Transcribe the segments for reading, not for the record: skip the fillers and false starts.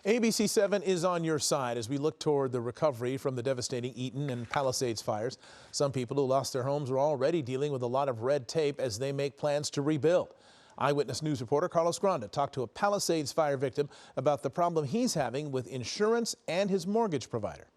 ABC7 is on your side as we look toward the recovery from the devastating Eaton and Palisades fires. Some people who lost their homes are already dealing with a lot of red tape as they make plans to rebuild. Eyewitness News reporter Carlos Granda talked to a Palisades fire victim about the problem he's having with insurance and his mortgage provider.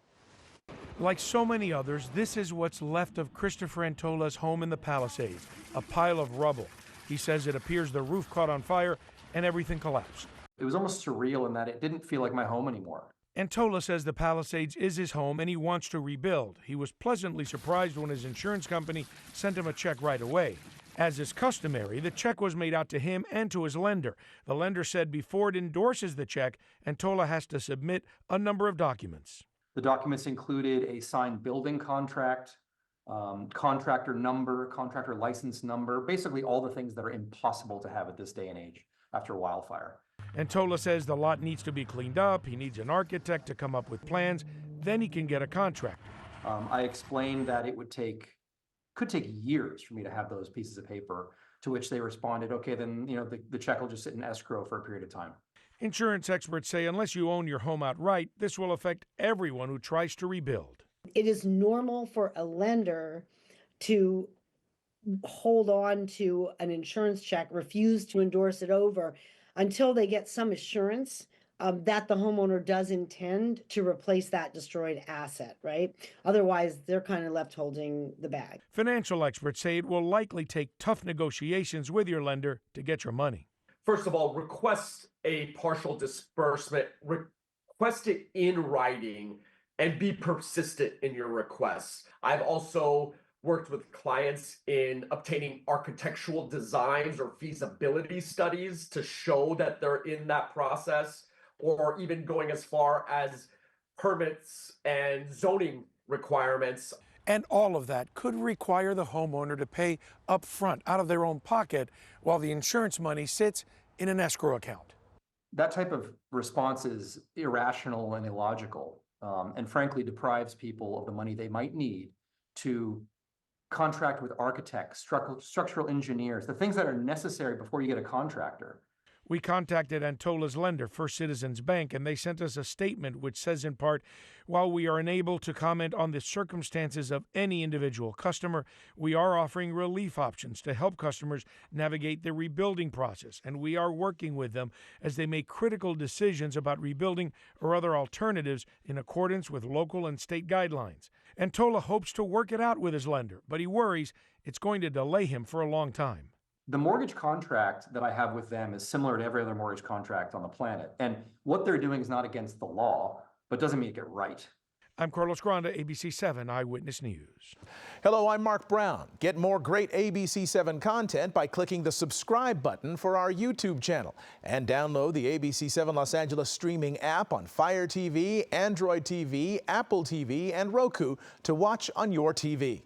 Like so many others, this is what's left of Christopher Antola's home in the Palisades, a pile of rubble. He says it appears the roof caught on fire and everything collapsed. It was almost surreal in that it didn't feel like my home anymore. Antola says the Palisades is his home and he wants to rebuild. He was pleasantly surprised when his insurance company sent him a check right away. As is customary, the check was made out to him and to his lender. The lender said before it endorses the check, Antola has to submit a number of documents. The documents included a signed building contract, contractor number, contractor license number, basically all the things that are impossible to have at this day and age after a wildfire. Antola says the lot needs to be cleaned up. He needs an architect to come up with plans. Then he can get a contract. I explained that it could take years for me to have those pieces of paper, to which they responded, okay, then the check will just sit in escrow for a period of time. Insurance experts say unless you own your home outright, this will affect everyone who tries to rebuild. It is normal for a lender to hold on to an insurance check, refuse to endorse it over until they get some assurance that the homeowner does intend to replace that destroyed asset, right? Otherwise, they're kind of left holding the bag. Financial experts say it will likely take tough negotiations with your lender to get your money. First of all, request a partial disbursement, request it in writing, and be persistent in your requests. I've also worked with clients in obtaining architectural designs or feasibility studies to show that they're in that process, or even going as far as permits and zoning requirements. And all of that could require the homeowner to pay up front out of their own pocket while the insurance money sits in an escrow account. That type of response is irrational and illogical, and frankly deprives people of the money they might need to contract with architects, structural engineers, the things that are necessary before you get a contractor. We contacted Antola's lender, First Citizens Bank, and they sent us a statement which says in part, while we are unable to comment on the circumstances of any individual customer, we are offering relief options to help customers navigate the rebuilding process, and we are working with them as they make critical decisions about rebuilding or other alternatives in accordance with local and state guidelines. Antola hopes to work it out with his lender, but he worries it's going to delay him for a long time. The mortgage contract that I have with them is similar to every other mortgage contract on the planet. And what they're doing is not against the law, but doesn't make it right. I'm Carlos Granda, ABC7 Eyewitness News. Hello, I'm Mark Brown. Get more great ABC7 content by clicking the subscribe button for our YouTube channel. And download the ABC7 Los Angeles streaming app on Fire TV, Android TV, Apple TV, and Roku to watch on your TV.